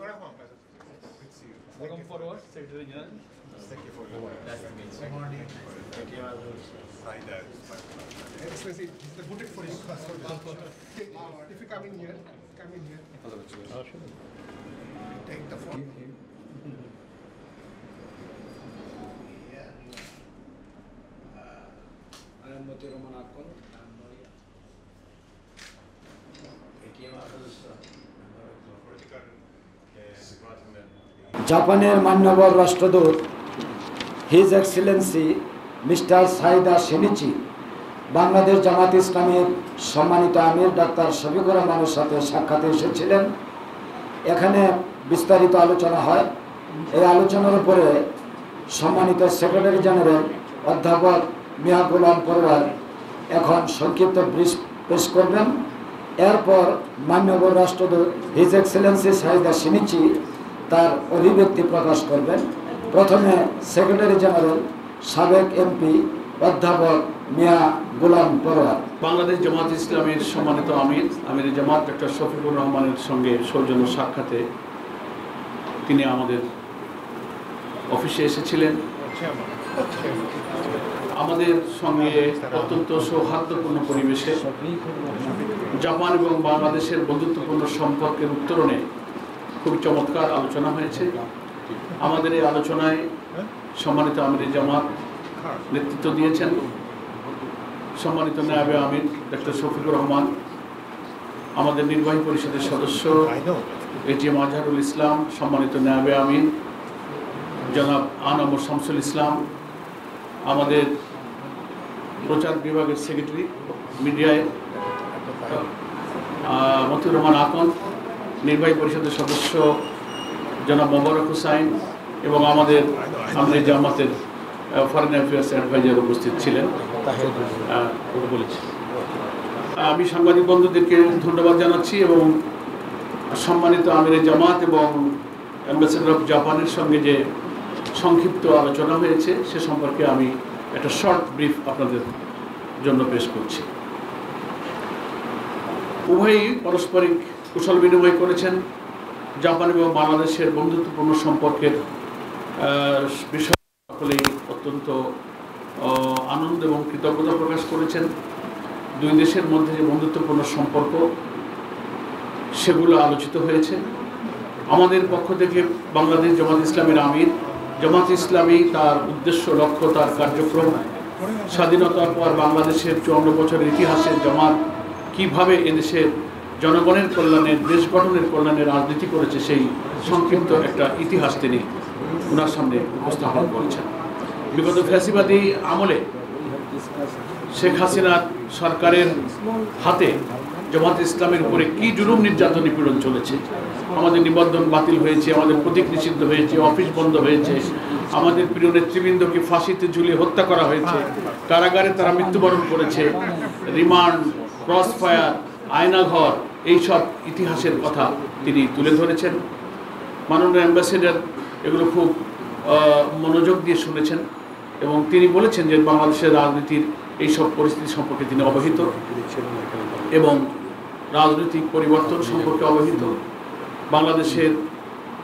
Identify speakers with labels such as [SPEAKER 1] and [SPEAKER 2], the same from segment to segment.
[SPEAKER 1] Welcome forward, Secretary General.
[SPEAKER 2] Thank you for your work. Nice to meet you. Good morning. Thank you.
[SPEAKER 3] Excellency, this is the bouquet for you. If you come in here, come in here. Take the phone.
[SPEAKER 4] I am Moti Roman Akon. জাপানের মাননীয় রাষ্ট্রদূত His Excellency Mister Saida Senichi Bangladesh Jamaat ইসলামের সম্মানিত আমির doctor Shafiqur রহমানের সাথে সাক্ষাতে এসেছিলেন। এখানে বিস্তারিত আলোচনা হয়। এই আলোচনার উপরে সম্মানিত সেক্রেটারি জেনারেল অধ্যাপক মিয়া গোলাম পরওয়ার এখন সংক্ষিপ্ত ব্রিফ পেশ করবেন। এরপর মাননীয় রাষ্ট্রদূত হিজ এক্সেলেন্সি সাইদা সেনিচি তার অভিব্যক্তি প্রকাশ করবেন। প্রথমে সেক্রেটারি জেনারেল সাবেক এমপি অধ্যাপক মিয়া গোলাম পরওয়ার।
[SPEAKER 1] বাংলাদেশ জামাত ইসলামের সম্মানিত আমির জামাত ডক্টর শফিকুর রহমানের সঙ্গে সৌজন্য সাক্ষাতে তিনি আমাদের অফিসে এসেছিলেন। আমাদের সঙ্গে অত্যন্ত সৌহার্দ্যপূর্ণ পরিবেশে জাপান এবং বাংলাদেশের বন্ধুত্বপূর্ণ সম্পর্কের উত্তরণে খুব চমৎকার আলোচনা হয়েছে। আমাদের এই আলোচনায় সম্মানিত আমির জামাত নেতৃত্ব দিয়েছেন সম্মানিত নায়েবে আমির ডক্টর শফিকুর রহমান, আমাদের নির্বাহী পরিষদের সদস্য এটিএম আজহারুল ইসলাম, সম্মানিত নায়েবে আমির জনাব আনম শামসুল ইসলাম, আমাদের প্রচার বিভাগের সেক্রেটারি মিডিয়ায় মতিউর রহমান আকন, নির্বাহী পরিষদের সদস্য জনাব মোবারক হুসাইন এবং আমাদের জামাতের ফরেন অ্যাফেয়ার্স অ্যাডভাইজার উপস্থিত ছিলেন। বলেছি আমি সাংবাদিক বন্ধুদেরকে ধন্যবাদ জানাচ্ছি এবং সম্মানিত আমির জামাত এবং অ্যাম্বাসেডর অফ জাপানের সঙ্গে যে সংক্ষিপ্ত আলোচনা হয়েছে সে সম্পর্কে আমি একটা শর্ট ব্রিফ আপনাদের জন্য পেশ করছি। উভয়ই পারস্পরিক কুশল বিনিময় করেছেন। জাপান এবং বাংলাদেশের বন্ধুত্বপূর্ণ সম্পর্কের বিষয় সকলেই অত্যন্ত আনন্দ এবং কৃতজ্ঞতা প্রকাশ করেছেন। দুই দেশের মধ্যে যে বন্ধুত্বপূর্ণ সম্পর্ক সেগুলো আলোচিত হয়েছে। আমাদের পক্ষ থেকে বাংলাদেশ জামাত ইসলামের আমির জামাত ইসলামী তার উদ্দেশ্য, লক্ষ্য, তার কার্যক্রম, স্বাধীনতার পর বাংলাদেশের 54 বছরের ইতিহাসে জামাত কীভাবে এদেশের জনগণের কল্যাণে, দেশ গঠনের কল্যাণে রাজনীতি করেছে সেই সংক্ষিপ্ত একটা ইতিহাস তিনি ওনার সামনে উপস্থাপন করেছেন। বিগত ফ্যাসিবাদী আমলে শেখ হাসিনার সরকারের হাতে জামাত ইসলামের উপরে কি জুলুম, নির্যাতন, নিপীড়ন চলেছে। আমাদের নিবন্ধন বাতিল হয়েছে, আমাদের প্রতীক নিষিদ্ধ হয়েছে, অফিস বন্ধ হয়েছে, আমাদের প্রিয় নেতৃবৃন্দকে ফাঁসিতে ঝুলিয়ে হত্যা করা হয়েছে, কারাগারে তারা মৃত্যুবরণ করেছে, রিমান্ড, ক্রস ফায়ার, আয়নাঘর, এইসব ইতিহাসের কথা তিনি তুলে ধরেছেন। মাননীয় অ্যাম্বাসেডর এগুলো খুব মনোযোগ দিয়ে শুনেছেন এবং তিনি বলেছেন যে বাংলাদেশের রাজনীতির এইসব পরিস্থিতি সম্পর্কে তিনি অবহিত এবং রাজনৈতিক পরিবর্তন সম্পর্কে অবহিত। বাংলাদেশের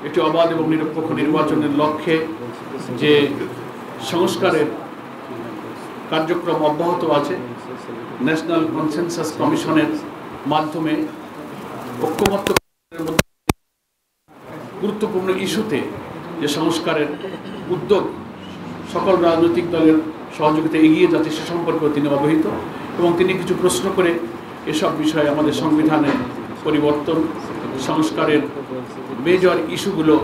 [SPEAKER 1] একটি অবাধ এবং নিরপেক্ষ নির্বাচনের লক্ষ্যে যে সংস্কারের কার্যক্রম অব্যাহত আছে, ন্যাশনাল কনসেনসাস কমিশনের মাধ্যমে ঐক্যমত্য গুরুত্বপূর্ণ ইস্যুতে যে সংস্কারের উদ্যোগ সকল রাজনৈতিক দলের সহযোগিতা এগিয়ে যাচ্ছে সে সম্পর্কেও তিনি অবহিত এবং তিনি কিছু প্রশ্ন করে এসব বিষয়ে আমাদের সংবিধানের পরিবর্তন, সংস্কারের মেজর ইস্যুগুলো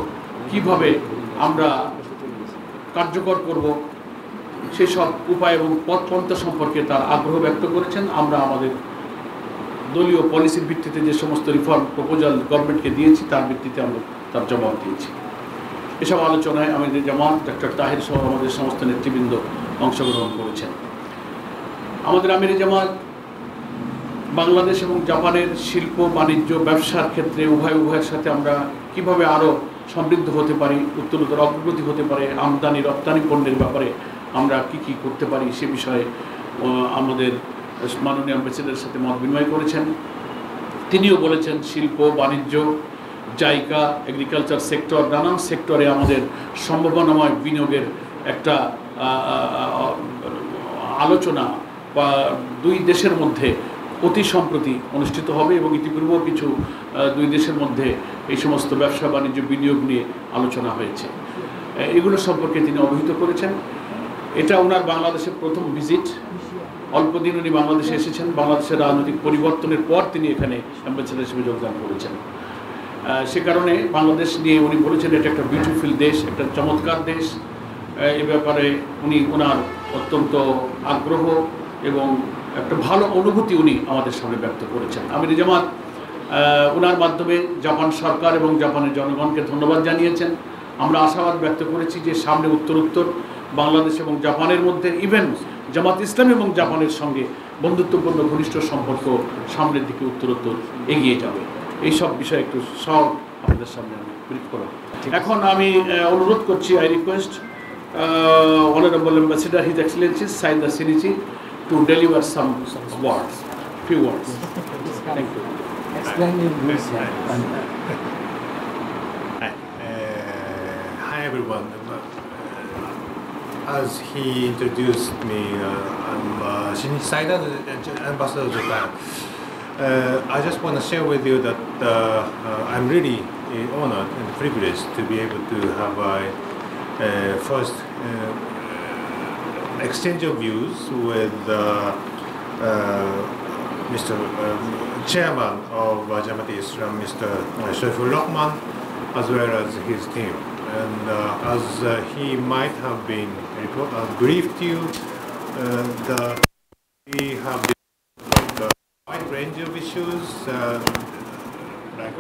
[SPEAKER 1] কিভাবে আমরা কার্যকর করব সেই সব উপায় এবং পথপন্থা সম্পর্কে তার আগ্রহ ব্যক্ত করেছেন। আমরা আমাদের দলীয় পলিসির ভিত্তিতে যে সমস্ত রিফর্ম প্রপোজাল গভর্নমেন্টকে দিয়েছি তার ভিত্তিতে আমরা তার জবাব দিয়েছি। এসব আলোচনায় আমাদের জামাত ডক্টর তাহির সহ আমাদের সমস্ত নেতৃবৃন্দ অংশগ্রহণ করেছেন। আমাদের আমির জামাত বাংলাদেশ এবং জাপানের শিল্প, বাণিজ্য, ব্যবসার ক্ষেত্রে উভয়ের সাথে আমরা কিভাবে আরও সমৃদ্ধ হতে পারি, উত্তরোত্তর অগ্রগতি হতে পারে, আমদানি রপ্তানি পণ্যের ব্যাপারে আমরা কি করতে পারি সে বিষয়ে আমাদের মাননীয় অ্যাম্বাসেডরের সাথে মত বিনিময় করেছেন। তিনিও বলেছেন শিল্প, বাণিজ্য, জায়গা, এগ্রিকালচার সেক্টর, নানান সেক্টরে আমাদের সম্ভাবনাময় বিনিয়োগের একটা আলোচনা বা দুই দেশের মধ্যে অতি সম্প্রতি অনুষ্ঠিত হবে এবং ইতিপূর্বেও কিছু দুই দেশের মধ্যে এই সমস্ত ব্যবসা বাণিজ্য বিনিয়োগ নিয়ে আলোচনা হয়েছে। এগুলো সম্পর্কে তিনি অবহিত করেছেন। এটা ওনার বাংলাদেশের প্রথম ভিজিট। অল্পদিন উনি বাংলাদেশে এসেছেন। বাংলাদেশের রাজনৈতিক পরিবর্তনের পর তিনি এখানে অ্যাম্বাসেডর হিসেবে যোগদান করেছেন। সে কারণে বাংলাদেশ নিয়ে উনি বলেছেন এটা একটা বিউটিফুল দেশ, একটা চমৎকার দেশ। এ ব্যাপারে উনি ওনার অত্যন্ত আগ্রহ এবং একটা ভালো অনুভূতি উনি আমাদের সামনে ব্যক্ত করেছেন। আমির জামাত ওনার মাধ্যমে জাপান সরকার এবং জাপানের জনগণকে ধন্যবাদ জানিয়েছেন। আমরা আশাবাদ ব্যক্ত করেছি যে সামনে উত্তরোত্তর বাংলাদেশ এবং জাপানের মধ্যে ইভেন জামাত ইসলাম এবং জাপানের সঙ্গে বন্ধুত্বপূর্ণ ঘনিষ্ঠ সম্পর্ক সামনের দিকে উত্তরোত্তর এগিয়ে যাবে। এই সব বিষয়ে একটু সব আপনাদের সামনে আমি ব্রিফ করব। এখন আমি অনুরোধ করছি, I request honourable ambassador His Excellency Saida Shinichi to deliver some words, few words. Thank you.
[SPEAKER 4] Explain in English.
[SPEAKER 2] Hi everyone. As he introduced me, I'm Shinichi Saida, the Ambassador of Japan. I just want to share with you that I'm really honored and privileged to be able to have a first exchange of views with Mr. Chairman of Jamaat Islam, Mr. Shoifur Rahman, as well as his team. And as he might have been briefed you, we have a wide range of issues, like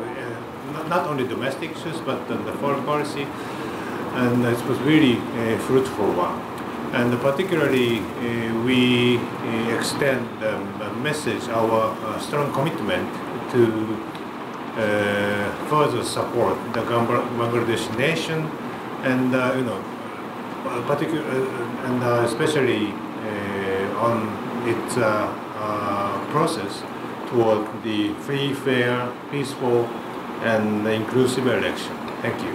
[SPEAKER 2] not only domestic issues, but the foreign policy, and it was really a fruitful one. And particularly, we extend a message, our strong commitment to further support the Bangladesh nation, and especially on its process toward the free, fair, peaceful, and inclusive election. Thank you.